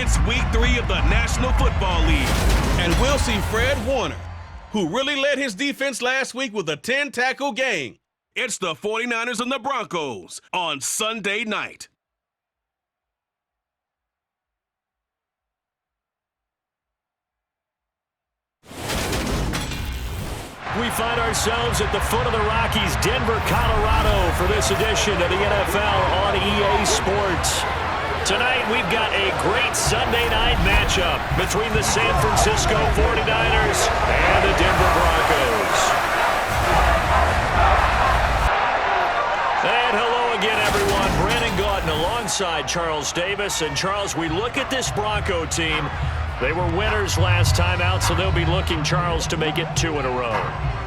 It's week 3 of the National Football League, and we'll see Fred Warner, who really led his defense last week with a 10-tackle game. It's the 49ers and the Broncos on Sunday night. We find ourselves at the foot of the Rockies, Denver, Colorado, for this edition of the NFL on EA Sports. Tonight, we've got a great Sunday night matchup between the San Francisco 49ers and the Denver Broncos. And hello again, everyone. Brandon Gaudin alongside Charles Davis. And Charles, we look at this Bronco team. They were winners last time out, so they'll be looking, Charles, to make it 2 in a row.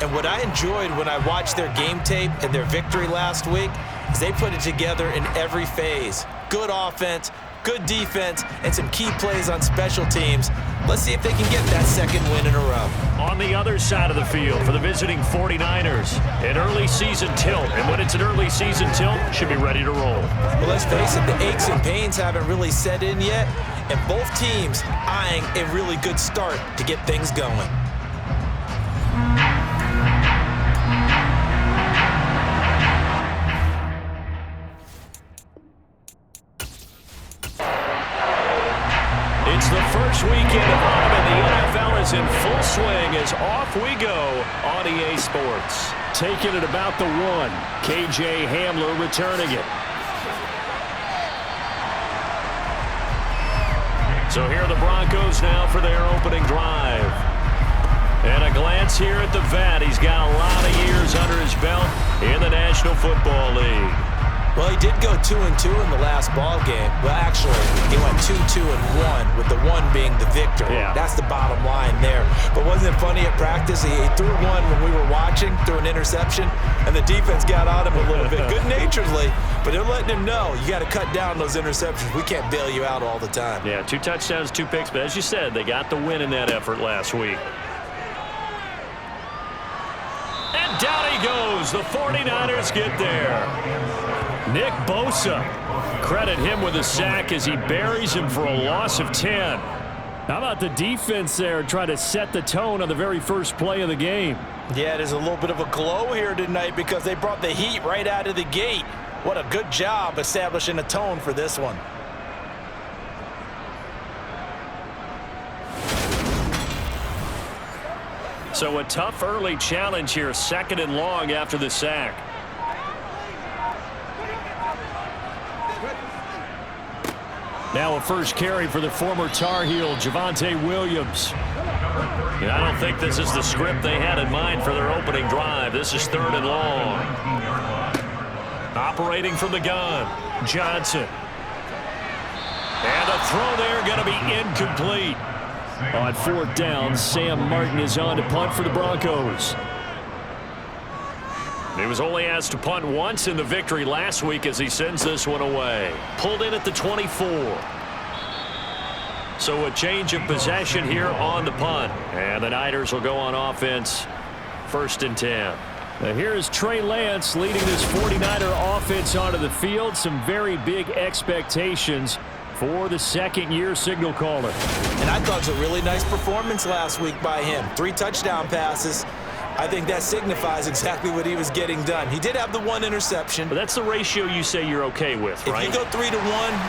And what I enjoyed when I watched their game tape and their victory last week is they put it together in every phase. Good offense, good defense, and some key plays on special teams. Let's see if they can get that second win in a row. On the other side of the field for the visiting 49ers, an early season tilt. And when it's an early season tilt, should be ready to roll. Well, let's face it, the aches and pains haven't really set in yet, and both teams eyeing a really good start to get things going. It's the first weekend of autumn, and the NFL is in full swing as off we go on EA Sports. Taking it about the 1. KJ Hamler returning it. So here are the Broncos now for their opening drive. And a glance here at the vet. He's got a lot of years under his belt in the National Football League. Well, he did go 2-2 in the last ball game. Well, actually, he went 2-2-1, with the 1 being the victory. Yeah. That's the bottom line there. But wasn't it funny at practice? He threw one when we were watching, threw an interception, and the defense got on him a little bit, good-naturedly. But they're letting him know, you got to cut down those interceptions. We can't bail you out all the time. Yeah, 2 touchdowns, 2 picks. But as you said, they got the win in that effort last week. And down he goes. The 49ers get there. Nick Bosa, credit him with a sack as he buries him for a loss of 10. How about the defense there trying to set the tone on the very first play of the game? Yeah, there's a little bit of a glow here tonight because they brought the heat right out of the gate. What a good job establishing a tone for this one. So a tough early challenge here, 2nd and long after the sack. Now a first carry for the former Tar Heel, Javonte Williams. And I don't think this is the script they had in mind for their opening drive. This is 3rd and long. Operating from the gun, Johnson. And a throw there going to be incomplete. On 4th down, Sam Martin is on to punt for the Broncos. He was only asked to punt once in the victory last week as he sends this one away. Pulled in at the 24. So a change of possession here on the punt. And the Niners will go on offense, 1st and 10. Now here's Trey Lance leading this 49er offense onto the field. Some very big expectations for the 2nd-year signal caller. And I thought it was a really nice performance last week by him. 3 touchdown passes. I think that signifies exactly what he was getting done. He did have the 1 interception. But that's the ratio you say you're okay with, right? If you go 3-1,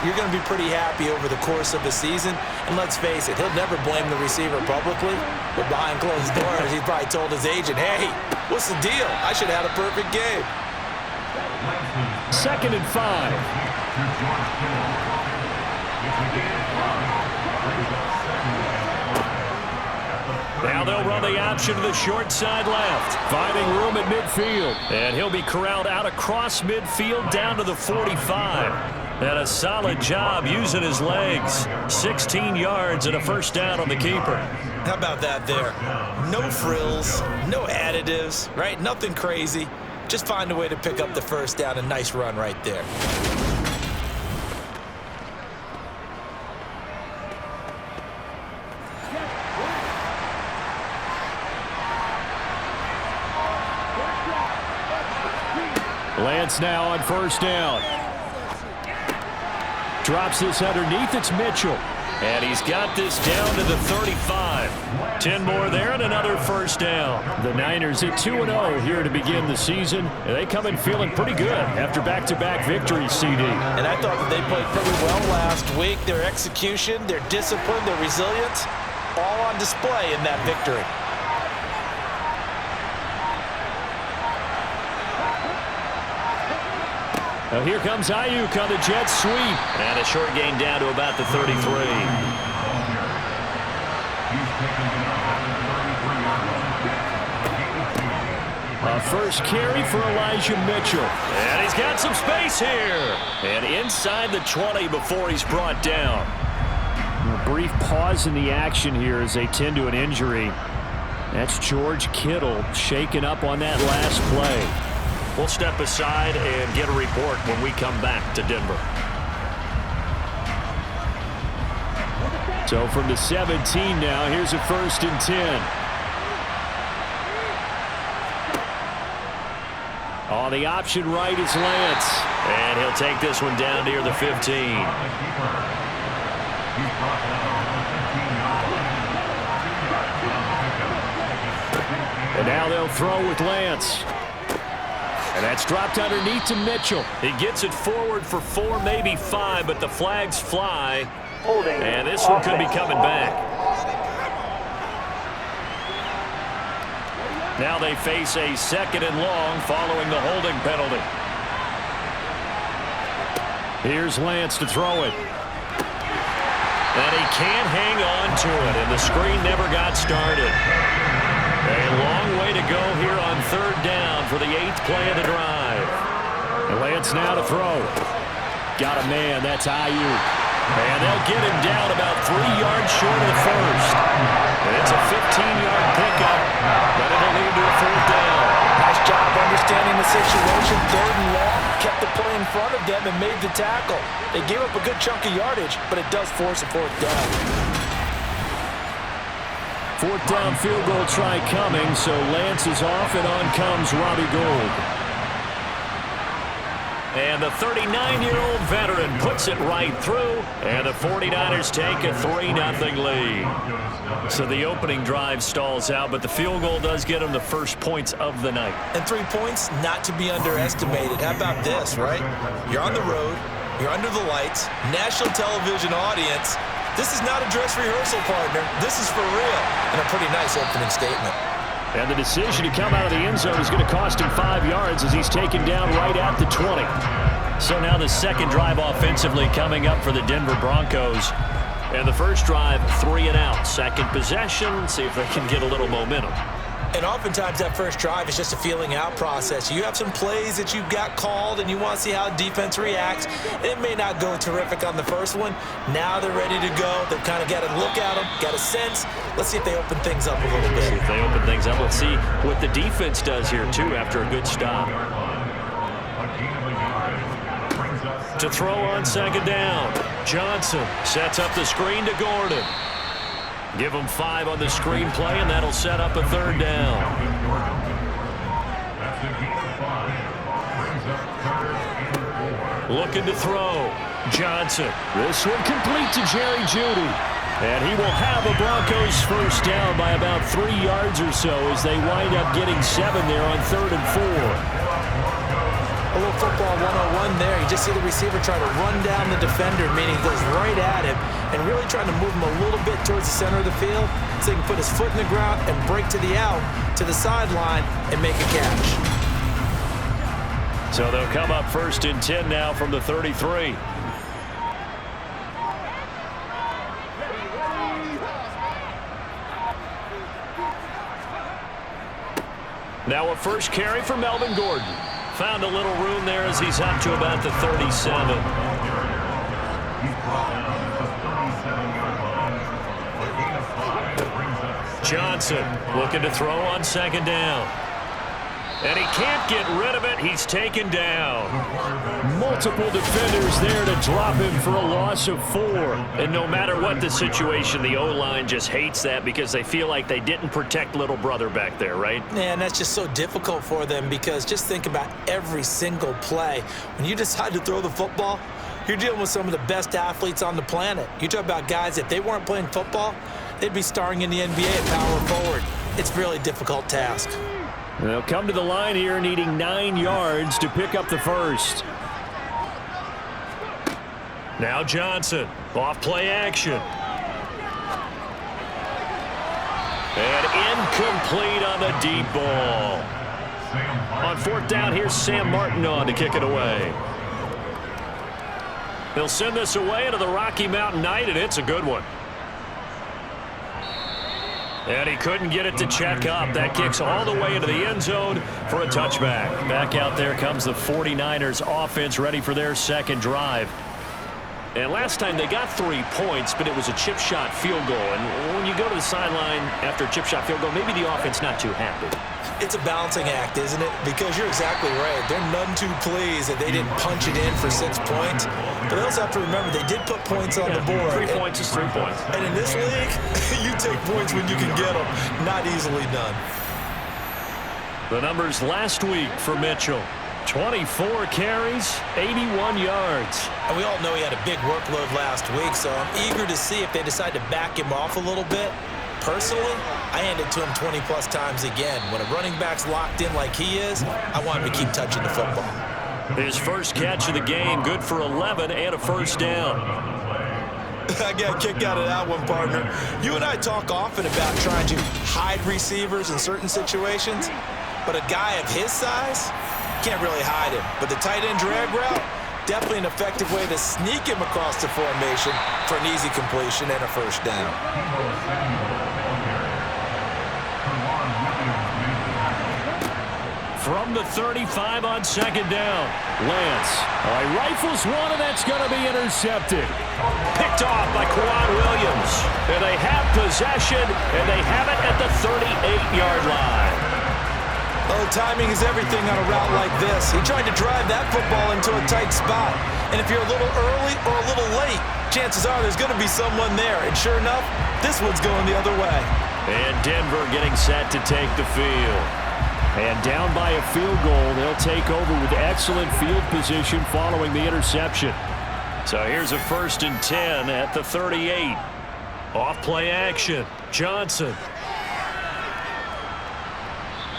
you're going to be pretty happy over the course of the season. And let's face it, he'll never blame the receiver publicly. But behind closed doors, he probably told his agent, hey, what's the deal? I should have had a perfect game. 2nd and 5. Now they'll run the option to the short side left, finding room at midfield. And he'll be corralled out across midfield down to the 45. And a solid job using his legs. 16 yards and a 1st down on the keeper. How about that there? No frills, no additives, right? Nothing crazy. Just find a way to pick up the 1st down. A nice run right there. Lance now on 1st down. Drops this underneath. It's Mitchell. And he's got this down to the 35. 10 more there and another first down. The Niners at 2-0 here to begin the season. And they come in feeling pretty good after back-to-back victories, CD. And I thought that they played pretty well last week. Their execution, their discipline, their resilience, all on display in that victory. Now here comes Ayuk on the jet sweep. And a short gain down to about the 33. A first carry for Elijah Mitchell. And he's got some space here. And inside the 20 before he's brought down. A brief pause in the action here as they tend to an injury. That's George Kittle shaken up on that last play. We'll step aside and get a report when we come back to Denver. So from the 17 now, here's a 1st and 10. On the option right is Lance. And he'll take this one down near the 15. And now they'll throw with Lance. And that's dropped underneath to Mitchell. He gets it forward for 4, maybe 5, but the flags fly. And this one could be coming back. Now they face a 2nd and long following the holding penalty. Here's Lance to throw it. And he can't hang on to it, and the screen never got started. A long way to go here on 3rd down for the 8th play of the drive. And Lance now to throw. Got a man, that's Ayuk. And they'll get him down about 3 yards short of the 1st. And it's a 15-yard pickup, but it'll lead to a 4th down. Nice job understanding the situation. 3rd and long, kept the play in front of them and made the tackle. They gave up a good chunk of yardage, but it does force a 4th down. 4th down field goal try coming, so Lance is off, and on comes Robbie Gould. And the 39-year-old veteran puts it right through, and the 49ers take a 3-0 lead. So the opening drive stalls out, but the field goal does get them the first points of the night. And 3 points not to be underestimated. How about this, right? You're on the road, you're under the lights, national television audience. This is not a dress rehearsal, partner. This is for real. And a pretty nice opening statement. And the decision to come out of the end zone is going to cost him 5 yards as he's taken down right at the 20. So now the 2nd drive offensively coming up for the Denver Broncos. And the first drive, 3 and out. 2nd possession, see if they can get a little momentum. And oftentimes that first drive is just a feeling out process. You have some plays that you've got called and you want to see how defense reacts. It may not go terrific on the first one. Now they're ready to go. They've kind of got to look at them, got a sense. Let's see if they open things up a little bit. See if they open things up. Let's see what the defense does here, too, after a good stop. To throw on 2nd down. Johnson sets up the screen to Gordon. Give them 5 on the screenplay, and that'll set up a 3rd down. Looking to throw. Johnson. This one complete to Jerry Jeudy. And he will have a Broncos first down by about 3 yards or so as they wind up getting 7 there on 3rd and 4. A little football 101 there. You just see the receiver try to run down the defender, meaning he goes right at him, and really trying to move him a little bit towards the center of the field so he can put his foot in the ground and break to the out, to the sideline, and make a catch. So they'll come up 1st and 10 now from the 33. Now a first carry for Melvin Gordon. Found a little room there as he's up to about the 37. Johnson looking to throw on 2nd down. And he can't get rid of it. He's taken down. Multiple defenders there to drop him for a loss of 4. And no matter what the situation, the O-line just hates that because they feel like they didn't protect little brother back there, right? Yeah, and that's just so difficult for them because just think about every single play. When you decide to throw the football, You're dealing with some of the best athletes on the planet. You talk about guys, if they weren't playing football, they'd be starring in the NBA at power forward. It's a really difficult task. They'll come to the line here needing 9 yards to pick up the first. Now Johnson, off play action. And incomplete on the deep ball. On 4th down, here's Sam Martin on to kick it away. They'll send this away into the Rocky Mountain Night, and it's a good one. And he couldn't get it to check up. That kicks all the way into the end zone for a touchback. Back out there comes the 49ers offense, ready for their second drive. And last time they got 3 points, but it was a chip shot field goal. And when you go to the sideline after a chip shot field goal, maybe the offense not too happy. It's a balancing act, isn't it? Because you're exactly right. They're none too pleased that they didn't punch it in for 6 points. But they also have to remember they did put points on the board. 3 points is 3 points. And in this league, you take points when you can get them. Not easily done. The numbers last week for Mitchell. 24 carries, 81 yards. And we all know he had a big workload last week, so I'm eager to see if they decide to back him off a little bit. Personally, I hand it to him 20-plus times again. When a running back's locked in like he is, I want him to keep touching the football. His first catch of the game, good for 11 and a first down. I got a kick out of that one, partner. You and I talk often about trying to hide receivers in certain situations, but a guy of his size can't really hide him. But the tight end drag route, definitely an effective way to sneak him across the formation for an easy completion and a first down. From the 35 on 2nd down, Lance rifles one, and that's going to be intercepted. Picked off by Quan Williams. And they have possession, and they have it at the 38-yard line. Oh, timing is everything on a route like this. He tried to drive that football into a tight spot. And if you're a little early or a little late, chances are there's going to be someone there. And sure enough, this one's going the other way. And Denver getting set to take the field. And down by a field goal, they'll take over with excellent field position following the interception. So here's a 1st and 10 at the 38. Off play action. Johnson.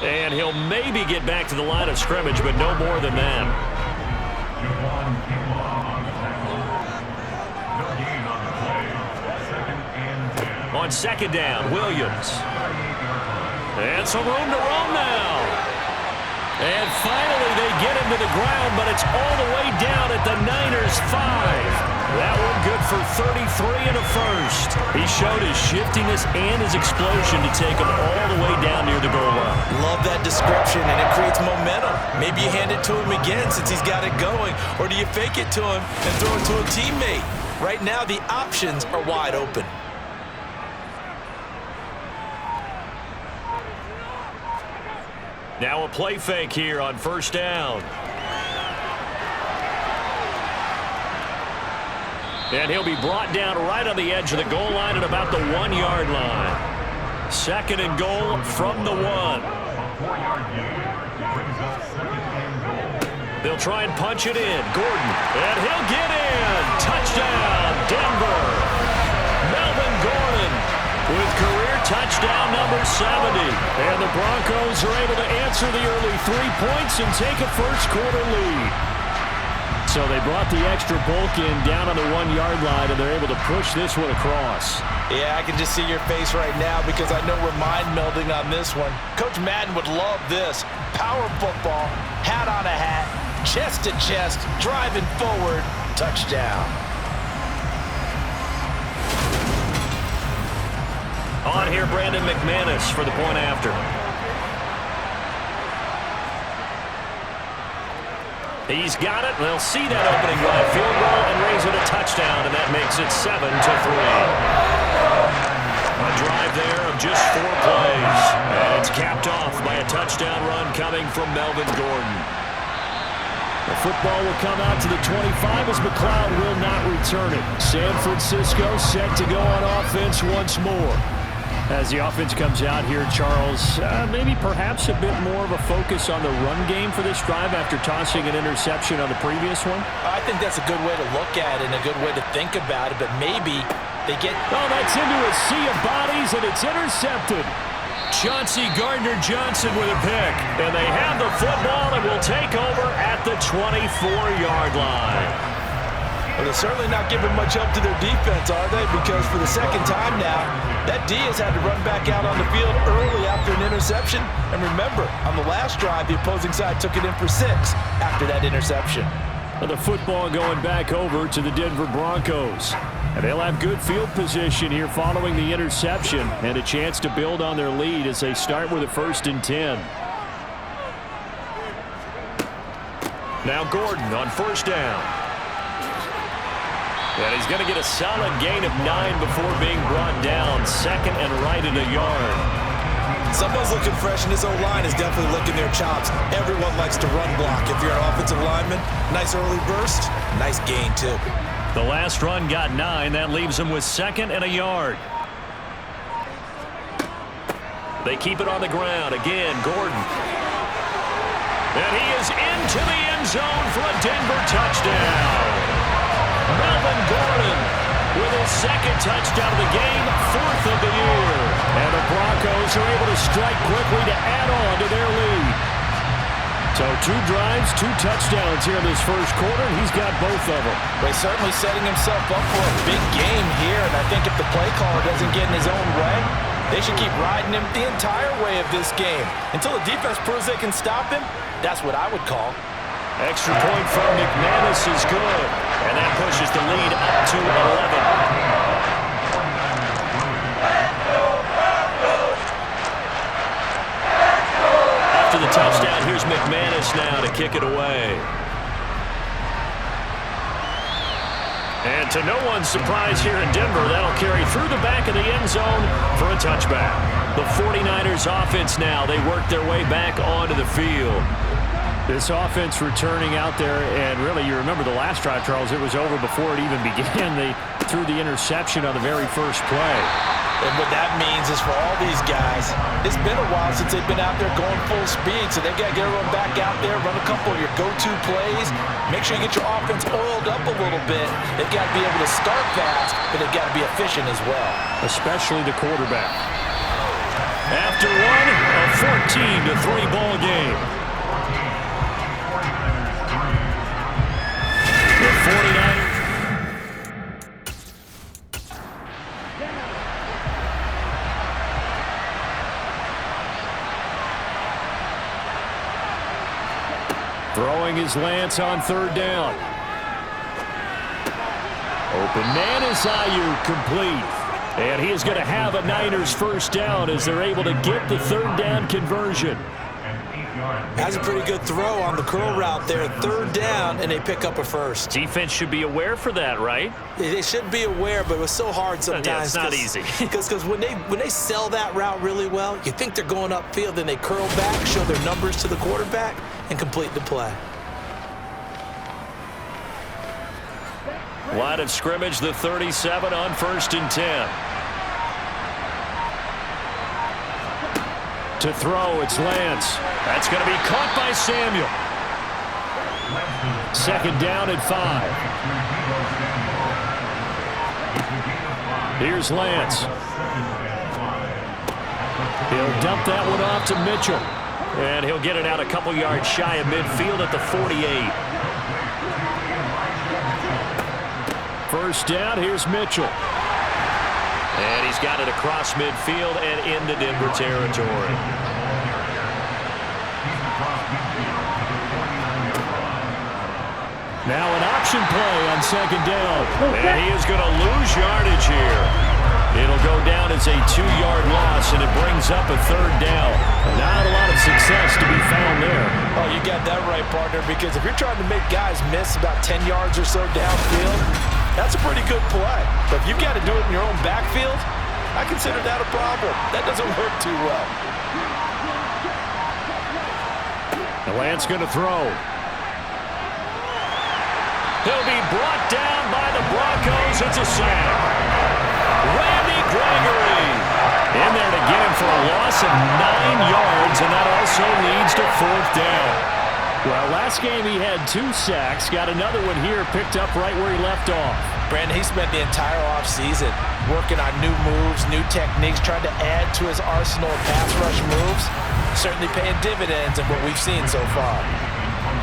And he'll maybe get back to the line of scrimmage, but no more than that. On 2nd down, Williams. And some room to roam now. And finally they get him to the ground, but it's all the way down at the Niners' 5. That one good for 33 and a first. He showed his shiftiness and his explosion to take him all the way down near the goal line. Love that description, and it creates momentum. Maybe you hand it to him again since he's got it going, or do you fake it to him and throw it to a teammate? Right now, the options are wide open. Now a play fake here on 1st down. And he'll be brought down right on the edge of the goal line at about the 1-yard line. 2nd and goal from the 1. They'll try and punch it in. Gordon, and he'll get in. Touchdown, Denver. Melvin Gordon with career touchdown number 70. And the Broncos are able to answer the early 3 points and take a first-quarter lead. So they brought the extra bulk in down on the 1-yard line, and they're able to push this one across. Yeah, I can just see your face right now because I know we're mind melding on this one. Coach Madden would love this. Power football, hat on a hat, chest to chest, driving forward, touchdown. On here, Brandon McManus for the point after. He's got it. They'll see that opening drive field goal and raise it a touchdown, and that makes it 7-3. A drive there of just 4 plays, and it's capped off by a touchdown run coming from Melvin Gordon. The football will come out to the 25 as McLeod will not return it. San Francisco set to go on offense once more. As the offense comes out here, Charles, maybe perhaps a bit more of a focus on the run game for this drive after tossing an interception on the previous one? I think that's a good way to look at it and a good way to think about it, but maybe they get... Oh, that's into a sea of bodies, and it's intercepted. Chauncey Gardner-Johnson with a pick, and they have the football and will take over at the 24-yard line. Well, they're certainly not giving much help to their defense, are they? Because for the second time now, that D has had to run back out on the field early after an interception. And remember, on the last drive, the opposing side took it in for 6 after that interception. And the football going back over to the Denver Broncos. And they'll have good field position here following the interception and a chance to build on their lead as they start with a 1st and 10. Now Gordon on 1st down. And he's going to get a solid gain of 9 before being brought down. 2nd and right at a yard. Someone's looking fresh, and his O-line is definitely licking their chops. Everyone likes to run block. If you're an offensive lineman, nice early burst, nice gain too. The last run got 9. That leaves him with 2nd and a yard. They keep it on the ground. Again, Gordon. And he is into the end zone for a Denver touchdown. Melvin Gordon with his 2nd touchdown of the game, 4th of the year. And the Broncos are able to strike quickly to add on to their lead. So 2 drives, 2 touchdowns here in this first quarter, and he's got both of them. Well, he's certainly setting himself up for a big game here, and I think if the play caller doesn't get in his own way, they should keep riding him the entire way of this game. Until the defense proves they can stop him, that's what I would call. Extra point from McManus is good, and that pushes the lead up to 11. After the touchdown, here's McManus now to kick it away. And to no one's surprise here in Denver, that'll carry through the back of the end zone for a touchback. The 49ers offense now, they work their way back onto the field. This offense returning out there, and really, you remember the last drive, Charles, it was over before it even began. They threw the interception on the very first play. And what that means is for all these guys, it's been a while since they've been out there going full speed, so they've got to get everyone back out there, run a couple of your go-to plays, make sure you get your offense oiled up a little bit. They've got to be able to start fast, but they've got to be efficient as well. Especially the quarterback. After one, a 14-3 ball game. The 49ers. Throwing his Lance on 3rd down. Open man is Ayuk, complete. And he is going to have a Niners 1st down as they're able to get the 3rd down conversion. That's a pretty good throw on the curl route there. 3rd down, and they pick up a 1st. Defense should be aware for that, right? They should be aware, but it was so hard sometimes. Yeah, it's not easy. Because when they sell that route really well, you think they're going upfield, then they curl back, show their numbers to the quarterback, and complete the play. Line of scrimmage, the 37 on 1st and 10. To throw, it's Lance. That's going to be caught by Samuel. 2nd down at 5. Here's Lance. He'll dump that one off to Mitchell. And he'll get it out a couple yards shy of midfield at the 48. 1st down, here's Mitchell. And he's got it across midfield and into Denver territory. Now an option play on 2nd down. And he is going to lose yardage here. It'll go down as a 2-yard loss, and it brings up a 3rd down. Not a lot of success to be found there. Oh, you got that right, partner, because if you're trying to make guys miss about 10 yards or so downfield, that's a pretty good play. But if you've got to do it in your own backfield, I consider that a problem. That doesn't work too well. The Lance going to throw. He'll be brought down by the Broncos. It's a sack. Randy Gregory In there to get him for a loss of 9 yards, and that also leads to 4th down. Well, last game he had 2 sacks. Got another one here picked up right where he left off. Brandon, he spent the entire offseason working on new moves, new techniques, trying to add to his arsenal of pass rush moves. Certainly paying dividends in what we've seen so far.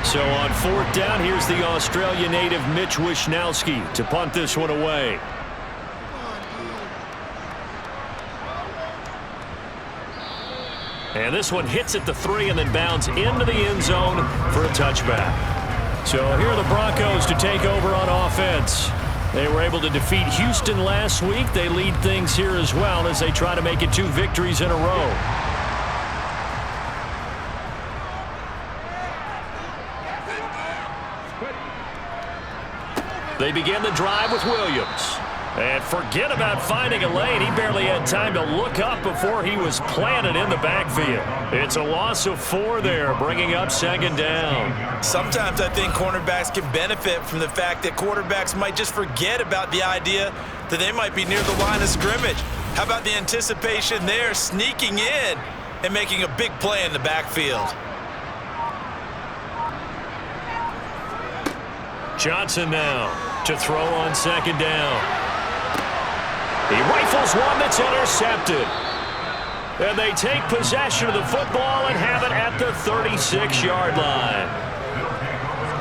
So on 4th down, here's the Australia native Mitch Wishnowsky to punt this one away. And this one hits at the 3 and then bounds into the end zone for a touchback. So here are the Broncos to take over on offense. They were able to defeat Houston last week. They lead things here as well as they try to make it 2 victories in a row. They begin the drive with Williams. And forget about finding a lane. He barely had time to look up before he was planted in the backfield. It's a loss of 4 there, bringing up 2nd down. Sometimes I think cornerbacks can benefit from the fact that quarterbacks might just forget about the idea that they might be near the line of scrimmage. How about the anticipation there, sneaking in and making a big play in the backfield? Johnson now to throw on 2nd down. He rifles one that's intercepted. And they take possession of the football and have it at the 36-yard line.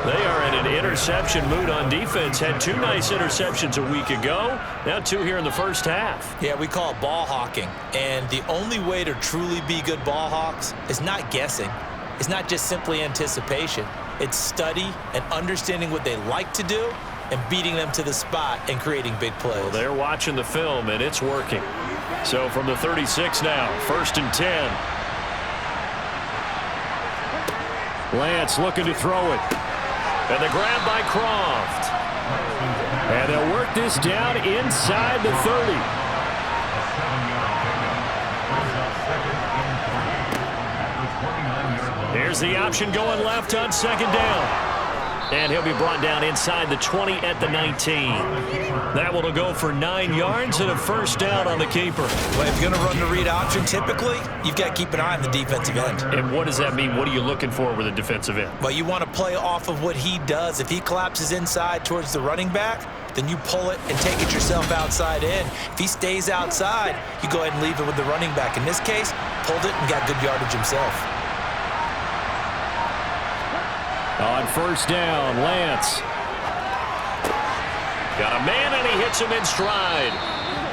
They are in an interception mood on defense. Had 2 nice interceptions a week ago. Now 2 here in the first half. Yeah, we call it ball hawking. And the only way to truly be good ball hawks is not guessing. It's not just simply anticipation. It's study and understanding what they like to do and beating them to the spot and creating big plays. Well, they're watching the film, and it's working. So from the 36 now, 1st and 10. Lance looking to throw it. And the grab by Croft. And they'll work this down inside the 30. Here's the option going left on 2nd down. And he'll be brought down inside the 20 at the 19. That one will go for 9 yards and a 1st down on the keeper. Well, if you're going to run the read option, typically, you've got to keep an eye on the defensive end. And what does that mean? What are you looking for with a defensive end? Well, you want to play off of what he does. If he collapses inside towards the running back, then you pull it and take it yourself outside in. If he stays outside, you go ahead and leave it with the running back. In this case, pulled it and got good yardage himself. On 1st down, Lance. Got a man, and he hits him in stride.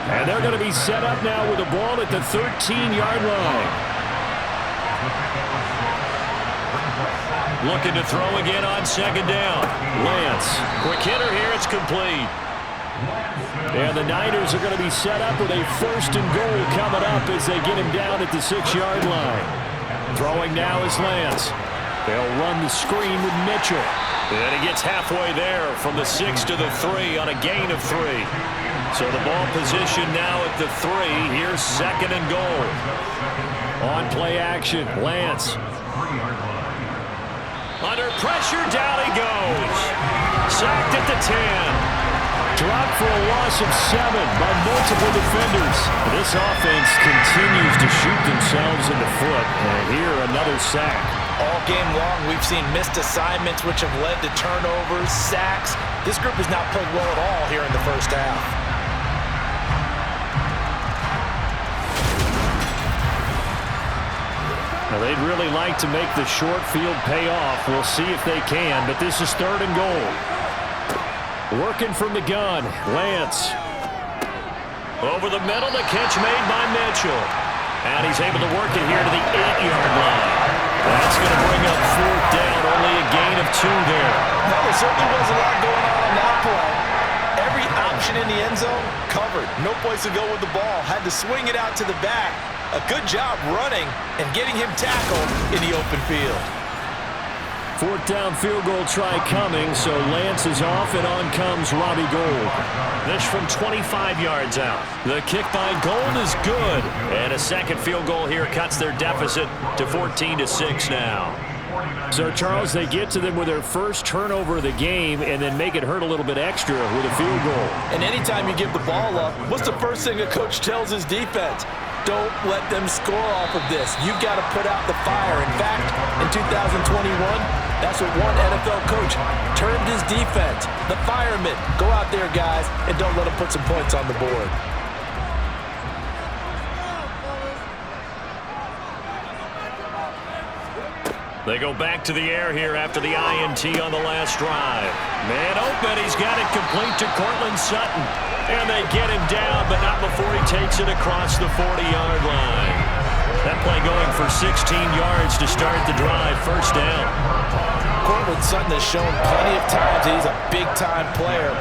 And they're going to be set up now with the ball at the 13-yard line. Looking to throw again on 2nd down. Lance. Quick hitter here. It's complete. And the Niners are going to be set up with a 1st and goal coming up as they get him down at the 6-yard line. Throwing now is Lance. They'll run the screen with Mitchell. And he gets halfway there from the 6 to the 3 on a gain of 3. So the ball position now at the 3. Here's 2nd and goal. On play action, Lance. Under pressure, down he goes. Sacked at the 10. Dropped for a loss of 7 by multiple defenders. This offense continues to shoot themselves in the foot. And here, another sack. All game long, we've seen missed assignments, which have led to turnovers, sacks. This group has not played well at all here in the first half. Now, they'd really like to make the short field pay off. We'll see if they can, but this is 3rd and goal. Working from the gun, Lance. Over the middle, the catch made by Mitchell. And he's able to work it here to the 8-yard line. That's going to bring up 4th down, only a gain of 2 there. Well, there certainly was a lot going on that play. Every option in the end zone covered. No place to go with the ball. Had to swing it out to the back. A good job running and getting him tackled in the open field. 4th down field goal try coming, so Lance is off, and on comes Robbie Gould. This from 25 yards out. The kick by Gould is good, and a 2nd field goal here cuts their deficit to 14-6 now. So, Charles, they get to them with their first turnover of the game and then make it hurt a little bit extra with a field goal. And anytime you give the ball up, what's the first thing a coach tells his defense? Don't let them score off of this. You've got to put out the fire. In fact, in 2021, that's what one NFL coach termed his defense. The firemen. Go out there, guys, and don't let them put some points on the board. They go back to the air here after the INT on the last drive. Man open, he's got it complete to Cortland Sutton. And they get him down, but not before he takes it across the 40-yard line. That play going for 16 yards to start the drive, first down. Cortland Sutton has shown plenty of times that he's a big-time player,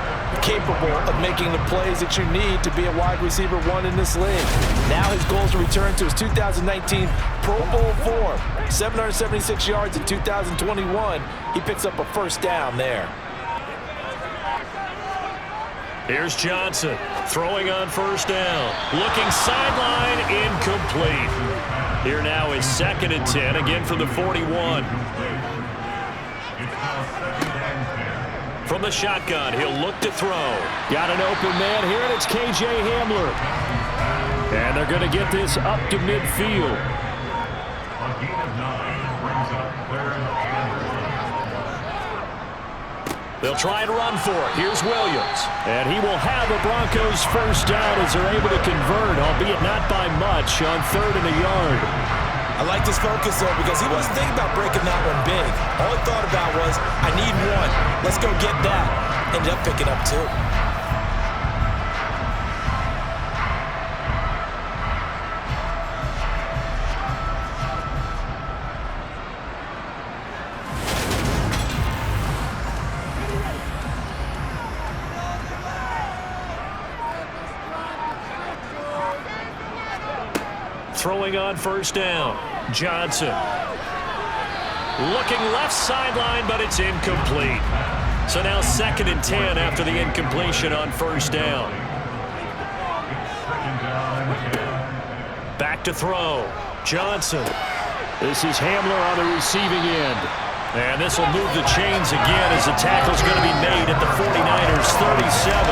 capable of making the plays that you need to be a wide receiver one in this league. Now his goal is to return to his 2019 Pro Bowl form. 776 yards in 2021. He picks up a first down there. Here's Johnson throwing on first down. Looking sideline, incomplete. Here now is 2nd and 10, again from the 41. From the shotgun, he'll look to throw. Got an open man here, and it's K.J. Hamler. And they're going to get this up to midfield. They'll try and run for it. Here's Williams. And he will have the Broncos first down as they're able to convert, albeit not by much, on 3rd and a yard. I like this focus, though, because he wasn't thinking about breaking that one big. All he thought about was, I need one. Let's go get that. Ended up picking up 2. Throwing on first down. Johnson. Looking left sideline, but it's incomplete. So now 2nd and 10 after the incompletion on first down. Back to throw. Johnson. This is Hamler on the receiving end. And this will move the chains again as the tackle's going to be made at the 49ers 37.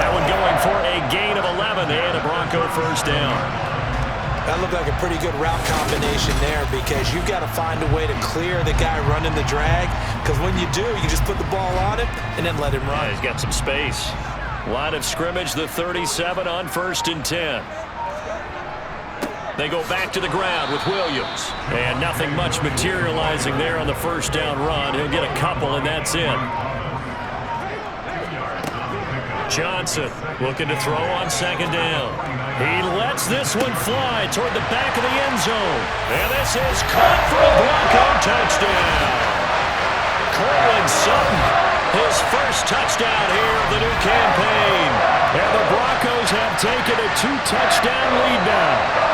That one going for a gain of 11 and a Bronco first down. That looked like a pretty good route combination there because you've got to find a way to clear the guy running the drag, because when you do, you just put the ball on him and then let him run. Yeah, he's got some space. Line of scrimmage, the 37 on 1st and 10. They go back to the ground with Williams. And nothing much materializing there on the first down run. He'll get a couple, and that's it. Johnson looking to throw on 2nd down. He lets this one fly toward the back of the end zone. And this is caught for a Bronco touchdown. Cortland Sutton, his first touchdown here of the new campaign. And the Broncos have taken a 2-touchdown lead now.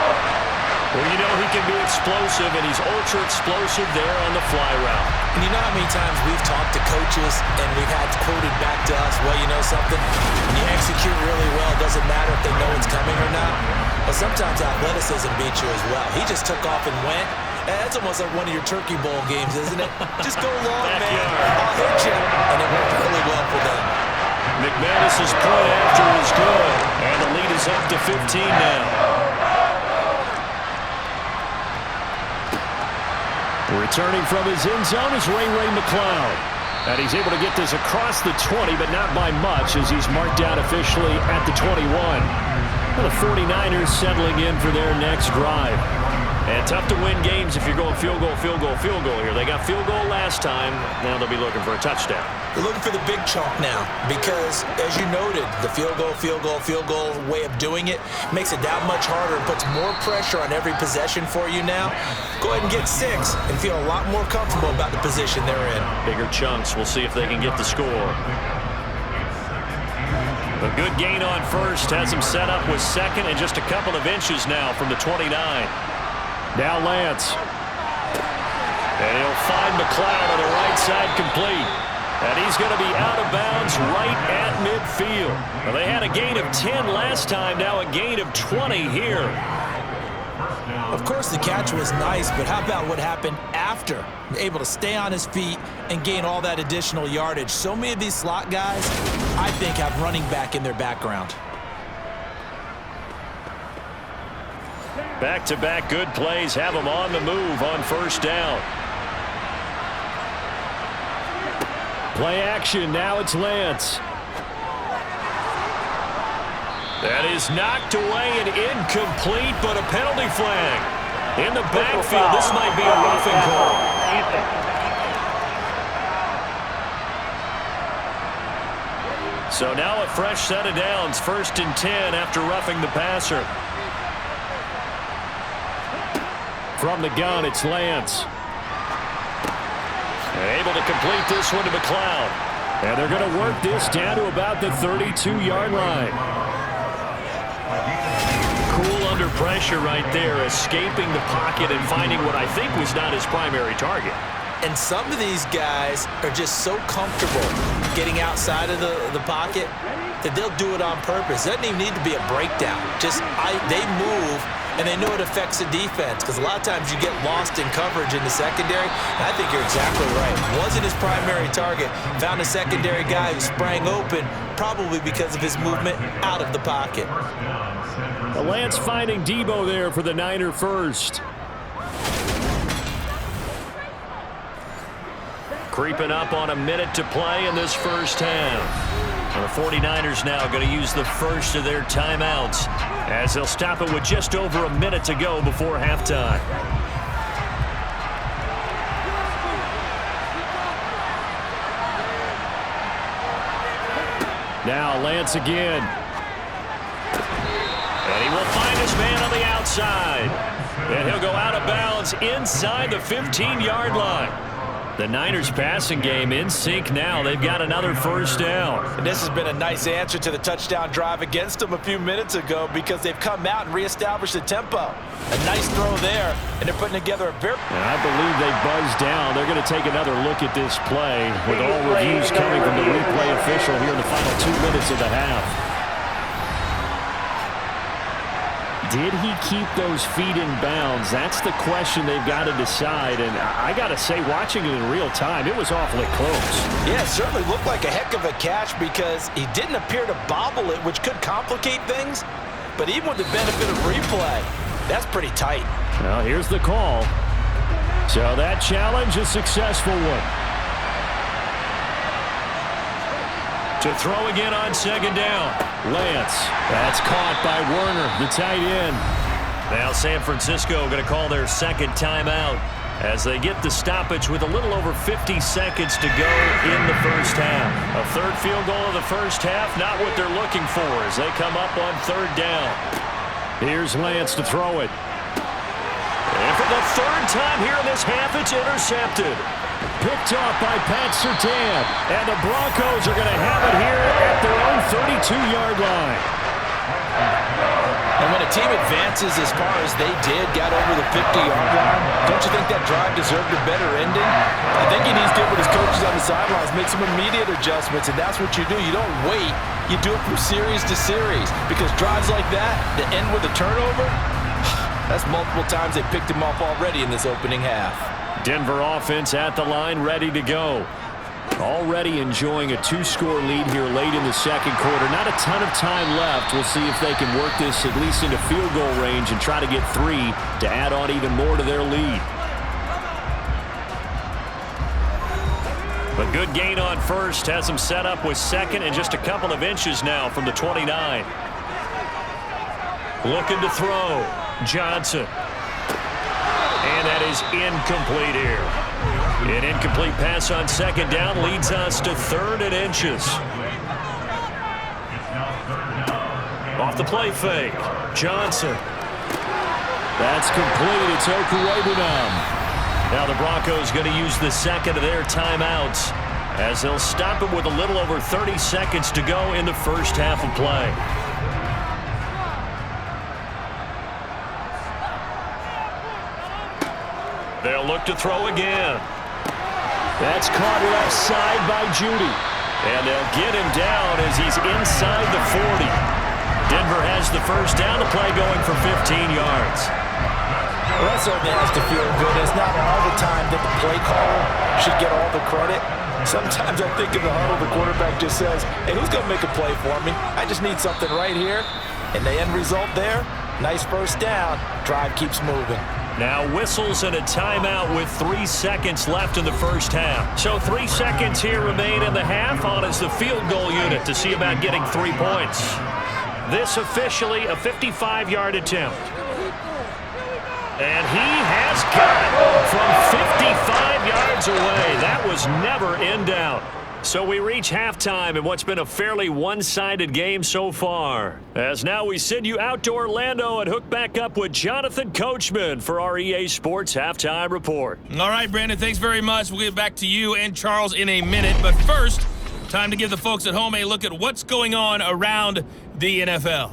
Well, you know he can be explosive, and he's ultra-explosive there on the fly route. And you know how many times we've talked to coaches and we've had quoted back to us, well, you know something? When you execute really well, it doesn't matter if they know it's coming or not. But sometimes athleticism beats you as well. He just took off and went. That's almost like one of your Turkey Bowl games, isn't it? Just go long, man. I'll hit you. And it worked really well for them. McManus's point after is good. And the lead is up to 15 now. Returning from his end zone is Ray McCloud. And he's able to get this across the 20, but not by much, as he's marked down officially at the 21. Well, the 49ers settling in for their next drive. And tough to win games if you're going field goal here. They got field goal last time. Now they'll be looking for a touchdown. They're looking for the big chunk now because, as you noted, the field goal way of doing it makes it that much harder and puts more pressure on every possession for you now. Go ahead and get 6 and feel a lot more comfortable about the position they're in. Bigger chunks. We'll see if they can get the score. A good gain on first has him set up with 2nd and just a couple of inches now from the 29. Now Lance. And he'll find McCloud on the right side complete. And he's going to be out of bounds right at midfield. Well, they had a gain of 10 last time, now a gain of 20 here. Of course, the catch was nice, but how about what happened after? Able to stay on his feet and gain all that additional yardage. So many of these slot guys, I think, have running back in their background. Back-to-back good plays have them on the move on first down. Play action, now it's Lance. That is knocked away and incomplete, but a penalty flag. In the backfield, this might be a roughing call. So now a fresh set of downs, 1st and 10 after roughing the passer. From the gun, it's Lance. Able to complete this one to McLeod. And they're going to work this down to about the 32-yard line. Cool under pressure right there, escaping the pocket and finding what I think was not his primary target. And some of these guys are just so comfortable getting outside of the pocket that they'll do it on purpose. It doesn't even need to be a breakdown. They move, and they know it affects the defense, because a lot of times you get lost in coverage in the secondary. And I think you're exactly right. Wasn't his primary target. Found a secondary guy who sprang open, probably because of his movement out of the pocket. Lance finding Debo there for the Niner first. Creeping up on a minute to play in this first half. The 49ers now going to use the first of their timeouts as they'll stop it with just over a minute to go before halftime. Now Lance again. And he will find his man on the outside. And he'll go out of bounds inside the 15-yard line. The Niners passing game in sync now. They've got another first down. And this has been a nice answer to the touchdown drive against them a few minutes ago, because they've come out and reestablished the tempo. A nice throw there, and they're putting together a very... And I believe they buzzed down. They're going to take another look at this play with all reviews coming from the replay official here in the final 2 minutes of the half. Did he keep those feet in bounds? That's the question they've got to decide. And I got to say, watching it in real time, it was awfully close. Yeah, it certainly looked like a heck of a catch, because he didn't appear to bobble it, which could complicate things. But even with the benefit of replay, that's pretty tight. Well, here's the call. So that challenge, a successful one. To throw again on second down. Lance. That's caught by Werner, the tight end. Now San Francisco going to call their second timeout as they get the stoppage with a little over 50 seconds to go in the first half. A third field goal of the first half, not what they're looking for as they come up on third down. Here's Lance to throw it. And for the third time here in this half, it's intercepted. Picked off by Pat Surtain. And the Broncos are going to have it here at their own 32-yard line. And when a team advances as far as they did, got over the 50-yard line, don't you think that drive deserved a better ending? I think he needs to get with his coaches on the sidelines, make some immediate adjustments, and that's what you do. You don't wait. You do it from series to series, because drives like that end with a turnover, that's multiple times they picked him off already in this opening half. Denver offense at the line, ready to go. Already enjoying a 2-score lead here late in the second quarter. Not a ton of time left. We'll see if they can work this at least into field goal range and try to get 3 to add on even more to their lead. But good gain on first has them set up with second and just a couple of inches now from the 29. Looking to throw. Johnson. And that is incomplete here. An incomplete pass on second down leads us to 3rd and inches. Off the play fake. Johnson. That's complete. It's Okuwebunam. Now the Broncos going to use the second of their timeouts as they'll stop it with a little over 30 seconds to go in the first half of play. They'll look to throw again. That's caught left side by Judy. And they'll get him down as he's inside the 40. Denver has the first down, the play going for 15 yards. Well, that certainly has to feel good. It's not all the time that the play caller should get all the credit. Sometimes I think in the huddle, the quarterback just says, hey, who's going to make a play for me? I just need something right here. And the end result there, Nice first down. Drive keeps moving. Now whistles and a timeout with 3 seconds left in the first half. So 3 seconds here remain in the half. On is the field goal unit to see about getting 3 points. This officially a 55-yard attempt. And he has got it from 55 yards away. That was never in doubt. So we reach halftime in what's been a fairly one-sided game so far. As now we send you out to Orlando and hook back up with Jonathan Coachman for our EA Sports Halftime Report. All right, Brandon, thanks very much. We'll get back to you and Charles in a minute. But first, time to give the folks at home a look at what's going on around the NFL.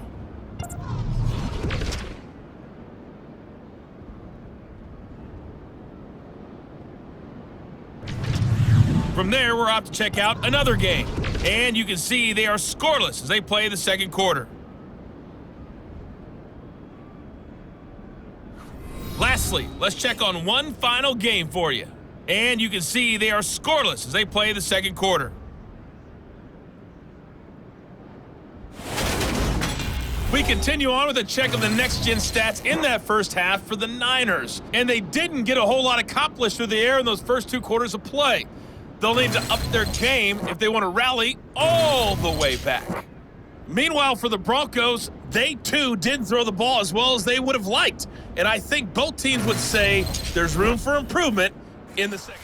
From there, we're off to check out another game. And you can see they are scoreless as they play the second quarter. Lastly, let's check on one final game for you. And you can see they are scoreless as they play the second quarter. We continue on with a check of the next-gen stats in that first half for the Niners. And they didn't get a whole lot accomplished through the air in those first 2 quarters of play. They'll need to up their game if they want to rally all the way back. Meanwhile, for the Broncos, they too didn't throw the ball as well as they would have liked. And I think both teams would say there's room for improvement in the second.